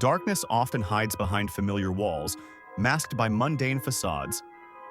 Darkness often hides behind familiar walls, masked by mundane facades,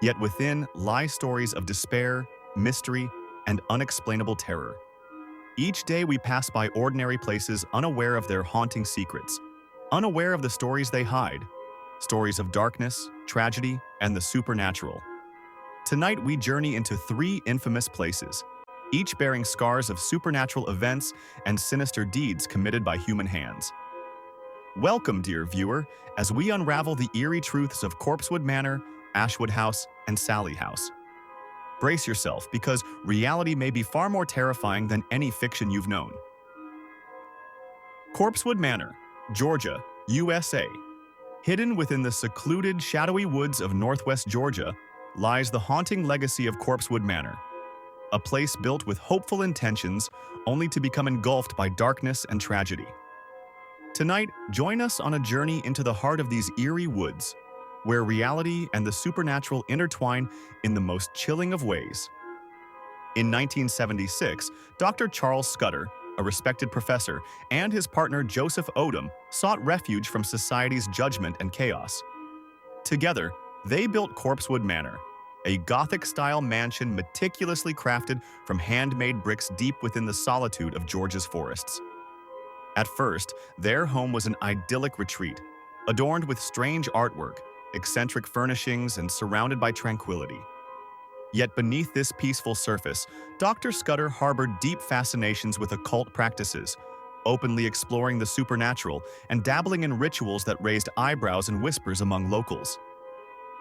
yet within lie stories of despair, mystery, and unexplainable terror. Each day we pass by ordinary places unaware of their haunting secrets, unaware of the stories they hide, stories of darkness, tragedy, and the supernatural. Tonight we journey into three infamous places, each bearing scars of supernatural events and sinister deeds committed by human hands. Welcome, dear viewer, as we unravel the eerie truths of Corpsewood Manor, Ashwood House, and Sallie House. Brace yourself, because reality may be far more terrifying than any fiction you've known. Corpsewood Manor, Georgia, USA. Hidden within the secluded, shadowy woods of northwest Georgia lies the haunting legacy of Corpsewood Manor, a place built with hopeful intentions only to become engulfed by darkness and tragedy. Tonight, join us on a journey into the heart of these eerie woods, where reality and the supernatural intertwine in the most chilling of ways. In 1976, Dr. Charles Scudder, a respected professor, and his partner Joseph Odom sought refuge from society's judgment and chaos. Together, they built Corpsewood Manor, a Gothic-style mansion meticulously crafted from handmade bricks deep within the solitude of Georgia's forests. At first, their home was an idyllic retreat, adorned with strange artwork, eccentric furnishings, and surrounded by tranquility. Yet beneath this peaceful surface, Dr. Scudder harbored deep fascinations with occult practices, openly exploring the supernatural and dabbling in rituals that raised eyebrows and whispers among locals.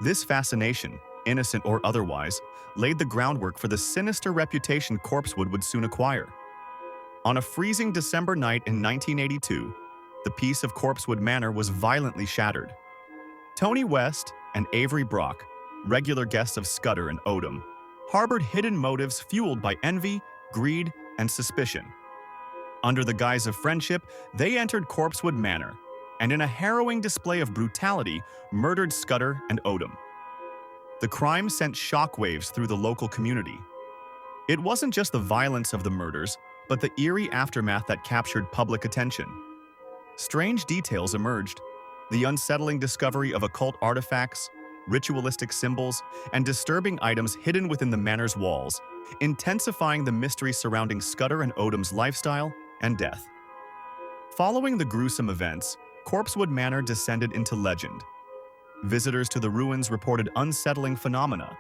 This fascination, innocent or otherwise, laid the groundwork for the sinister reputation Corpsewood would soon acquire. On a freezing December night in 1982, the peace of Corpsewood Manor was violently shattered. Tony West and Avery Brock, regular guests of Scudder and Odom, harbored hidden motives fueled by envy, greed, and suspicion. Under the guise of friendship, they entered Corpsewood Manor, and in a harrowing display of brutality, murdered Scudder and Odom. The crime sent shockwaves through the local community. It wasn't just the violence of the murders, but the eerie aftermath that captured public attention. Strange details emerged: the unsettling discovery of occult artifacts, ritualistic symbols, and disturbing items hidden within the manor's walls, intensifying the mystery surrounding Scudder and Odom's lifestyle and death. Following the gruesome events, Corpsewood Manor descended into legend. Visitors to the ruins reported unsettling phenomena: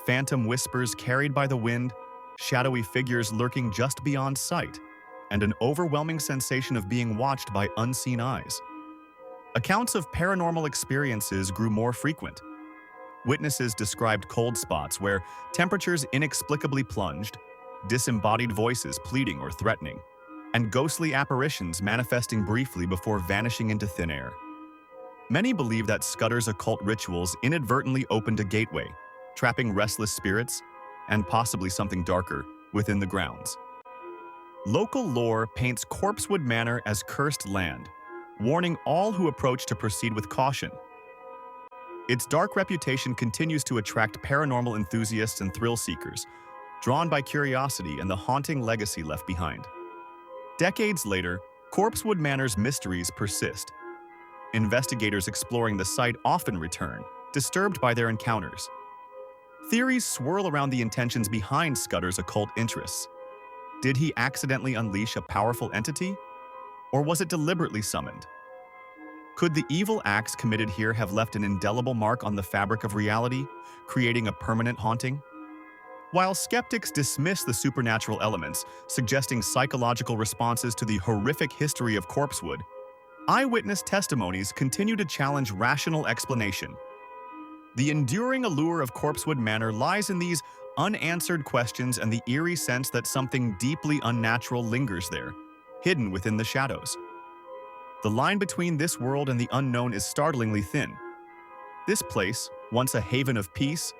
phantom whispers carried by the wind, shadowy figures lurking just beyond sight, and an overwhelming sensation of being watched by unseen eyes. Accounts of paranormal experiences grew more frequent. Witnesses described cold spots where temperatures inexplicably plunged, disembodied voices pleading or threatening, and ghostly apparitions manifesting briefly before vanishing into thin air. Many believe that Scudder's occult rituals inadvertently opened a gateway, trapping restless spirits, and possibly something darker, within the grounds. Local lore paints Corpsewood Manor as cursed land, warning all who approach to proceed with caution. Its dark reputation continues to attract paranormal enthusiasts and thrill seekers, drawn by curiosity and the haunting legacy left behind. Decades later, Corpsewood Manor's mysteries persist. Investigators exploring the site often return, disturbed by their encounters. Theories swirl around the intentions behind Scudder's occult interests. Did he accidentally unleash a powerful entity? Or was it deliberately summoned? Could the evil acts committed here have left an indelible mark on the fabric of reality, creating a permanent haunting? While skeptics dismiss the supernatural elements, suggesting psychological responses to the horrific history of Corpsewood, eyewitness testimonies continue to challenge rational explanation. The enduring allure of Corpsewood Manor lies in these unanswered questions and the eerie sense that something deeply unnatural lingers there, hidden within the shadows. The line between this world and the unknown is startlingly thin. This place, once a haven of peace,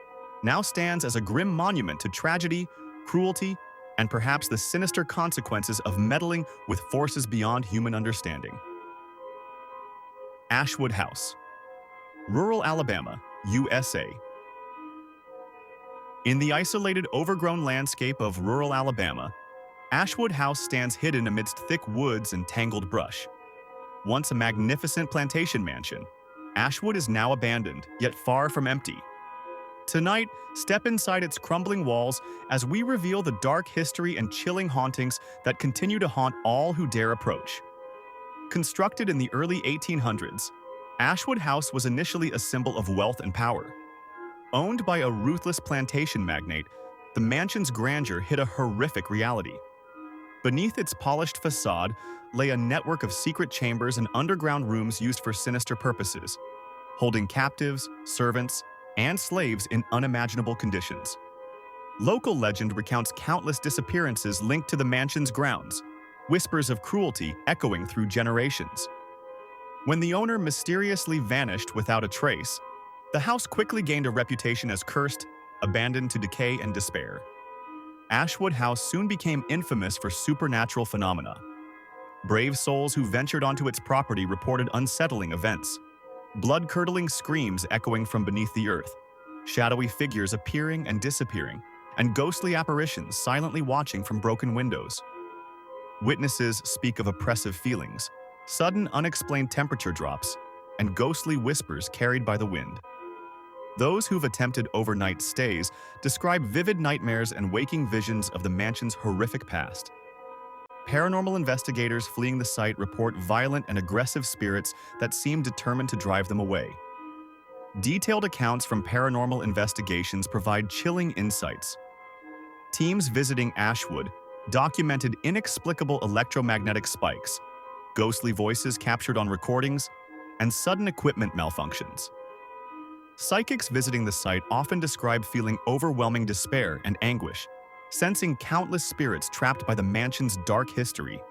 now stands as a grim monument to tragedy, cruelty, and perhaps the sinister consequences of meddling with forces beyond human understanding. Ashwood House, rural Alabama, USA. In the isolated, overgrown landscape of rural Alabama, Ashwood House stands hidden amidst thick woods and tangled brush. once a magnificent plantation mansion, Ashwood is now abandoned, yet far from empty. Tonight, step inside its crumbling walls as we reveal the dark history and chilling hauntings that continue to haunt all who dare approach. Constructed in the early 1800s, Ashwood House was initially a symbol of wealth and power. Owned by a ruthless plantation magnate, the mansion's grandeur hid a horrific reality. Beneath its polished facade lay a network of secret chambers and underground rooms used for sinister purposes, holding captives, servants, and slaves in unimaginable conditions. Local legend recounts countless disappearances linked to the mansion's grounds, whispers of cruelty echoing through generations. When the owner mysteriously vanished without a trace, the house quickly gained a reputation as cursed, abandoned to decay and despair. Ashwood House soon became infamous for supernatural phenomena. Brave souls who ventured onto its property reported unsettling events, blood-curdling screams echoing from beneath the earth, shadowy figures appearing and disappearing, and ghostly apparitions silently watching from broken windows. Witnesses speak of oppressive feelings, sudden unexplained temperature drops, and ghostly whispers carried by the wind. Those who've attempted overnight stays describe vivid nightmares and waking visions of the mansion's horrific past. Paranormal investigators fleeing the site report violent and aggressive spirits that seem determined to drive them away. Detailed accounts from paranormal investigations provide chilling insights. Teams visiting Ashwood documented inexplicable electromagnetic spikes, ghostly voices captured on recordings, and sudden equipment malfunctions. Psychics visiting the site often describe feeling overwhelming despair and anguish, sensing countless spirits trapped by the mansion's dark history.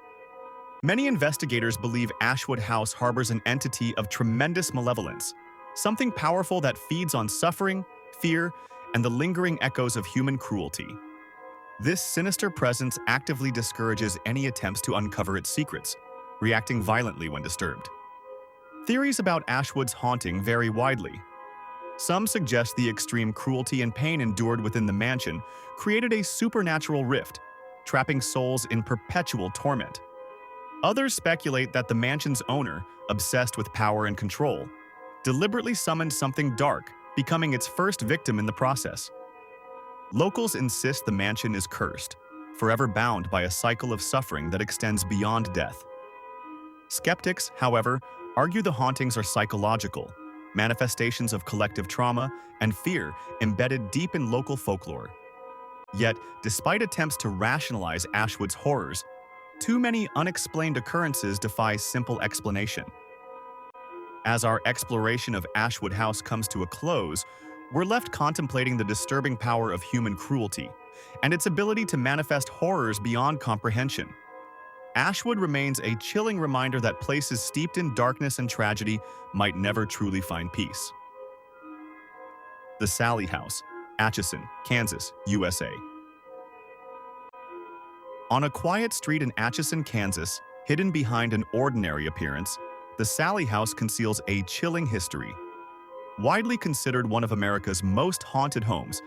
Many investigators believe Ashwood House harbors an entity of tremendous malevolence, something powerful that feeds on suffering, fear, and the lingering echoes of human cruelty. This sinister presence actively discourages any attempts to uncover its secrets, reacting violently when disturbed. Theories about Ashwood's haunting vary widely. Some suggest the extreme cruelty and pain endured within the mansion created a supernatural rift, trapping souls in perpetual torment. Others speculate that the mansion's owner, obsessed with power and control, deliberately summoned something dark, becoming its first victim in the process. Locals insist the mansion is cursed, forever bound by a cycle of suffering that extends beyond death. Skeptics, however, argue the hauntings are psychological, manifestations of collective trauma and fear embedded deep in local folklore. Yet, despite attempts to rationalize Ashwood's horrors, too many unexplained occurrences defy simple explanation. As our exploration of Ashwood House comes to a close, we're left contemplating the disturbing power of human cruelty and its ability to manifest horrors beyond comprehension. Ashwood remains a chilling reminder that places steeped in darkness and tragedy might never truly find peace. The Sallie House, Atchison, Kansas, USA. On a quiet street in Atchison, Kansas, hidden behind an ordinary appearance, the Sallie House conceals a chilling history. Widely considered one of America's most haunted homes,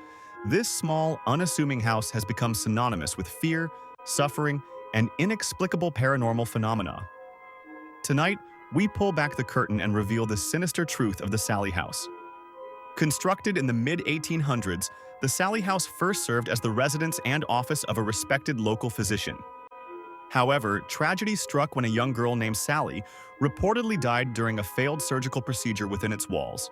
this small, unassuming house has become synonymous with fear, suffering, and inexplicable paranormal phenomena. Tonight, we pull back the curtain and reveal the sinister truth of the Sallie House. Constructed in the mid-1800s, the Sallie House first served as the residence and office of a respected local physician. However, tragedy struck when a young girl named Sallie reportedly died during a failed surgical procedure within its walls.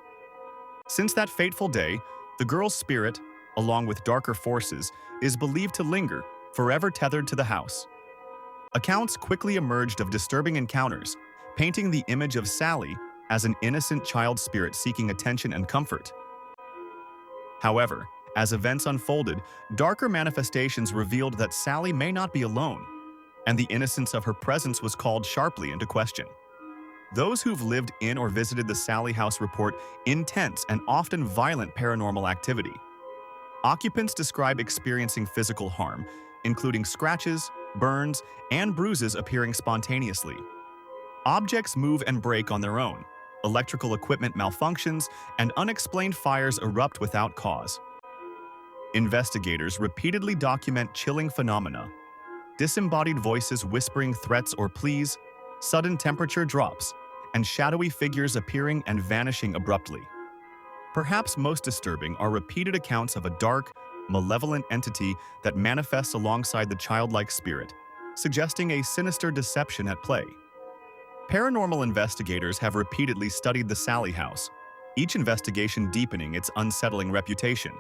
Since that fateful day, the girl's spirit, along with darker forces, is believed to linger, forever tethered to the house. Accounts quickly emerged of disturbing encounters, painting the image of Sallie as an innocent child spirit seeking attention and comfort. However, as events unfolded, darker manifestations revealed that Sallie may not be alone, and the innocence of her presence was called sharply into question. Those who've lived in or visited the Sallie House report intense and often violent paranormal activity. Occupants describe experiencing physical harm, including scratches, burns, and bruises appearing spontaneously. Objects move and break on their own. Electrical equipment malfunctions, and unexplained fires erupt without cause. Investigators repeatedly document chilling phenomena. Disembodied voices whispering threats or pleas, sudden temperature drops, and shadowy figures appearing and vanishing abruptly. Perhaps most disturbing are repeated accounts of a dark, malevolent entity that manifests alongside the childlike spirit, suggesting a sinister deception at play. Paranormal investigators have repeatedly studied the Sallie house, each investigation deepening its unsettling reputation.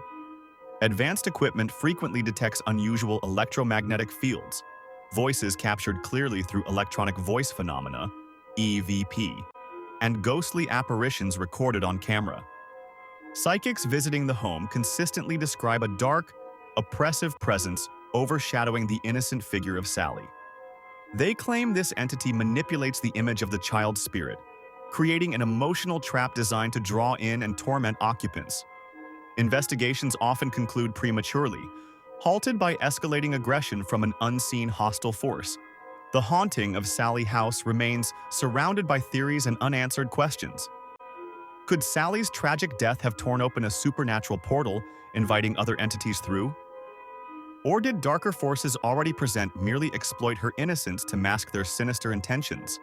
Advanced equipment frequently detects unusual electromagnetic fields, voices captured clearly through electronic voice phenomena, EVP, and ghostly apparitions recorded on camera. Psychics visiting the home consistently describe a dark, oppressive presence overshadowing the innocent figure of Sallie. They claim this entity manipulates the image of the child's spirit, creating an emotional trap designed to draw in and torment occupants. Investigations often conclude prematurely, halted by escalating aggression from an unseen hostile force. The haunting of Sallie House remains surrounded by theories and unanswered questions. Could Sallie's tragic death have torn open a supernatural portal, inviting other entities through? Or did darker forces already present merely exploit her innocence to mask their sinister intentions?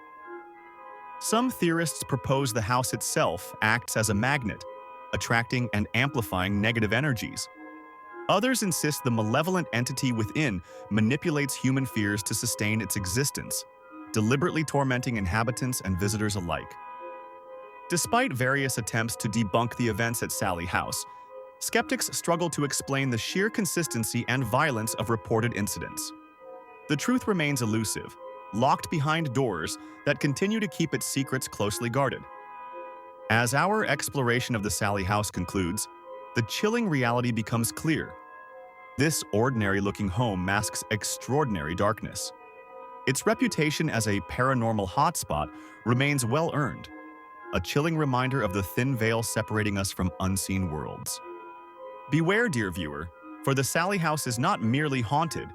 Some theorists propose the house itself acts as a magnet, attracting and amplifying negative energies. Others insist the malevolent entity within manipulates human fears to sustain its existence, deliberately tormenting inhabitants and visitors alike. Despite various attempts to debunk the events at Sallie House, skeptics struggle to explain the sheer consistency and violence of reported incidents. The truth remains elusive, locked behind doors that continue to keep its secrets closely guarded. As our exploration of the Sallie House concludes, the chilling reality becomes clear. This ordinary-looking home masks extraordinary darkness. Its reputation as a paranormal hotspot remains well-earned, a chilling reminder of the thin veil separating us from unseen worlds. Beware, dear viewer, for the Sallie House is not merely haunted,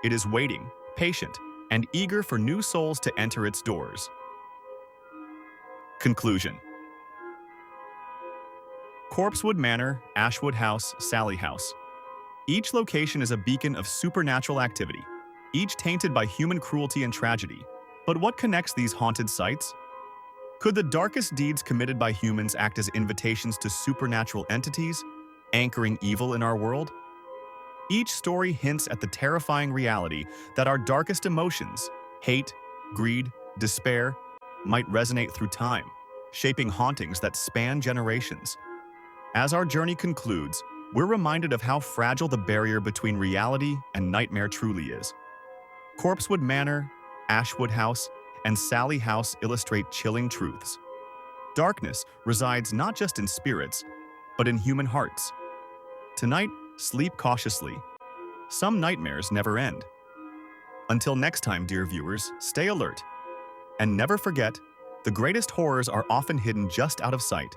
it is waiting, patient, and eager for new souls to enter its doors. Conclusion. Corpsewood Manor, Ashwood House, Sallie House. Each location is a beacon of supernatural activity, each tainted by human cruelty and tragedy. But what connects these haunted sites? Could the darkest deeds committed by humans act as invitations to supernatural entities, anchoring evil in our world? Each story hints at the terrifying reality that our darkest emotions, hate, greed, despair, might resonate through time, shaping hauntings that span generations. As our journey concludes, we're reminded of how fragile the barrier between reality and nightmare truly is. Corpsewood Manor, Ashwood House, and Sallie House illustrate chilling truths. Darkness resides not just in spirits, but in human hearts. Tonight, sleep cautiously. Some nightmares never end. Until next time, dear viewers, stay alert. And never forget, the greatest horrors are often hidden just out of sight.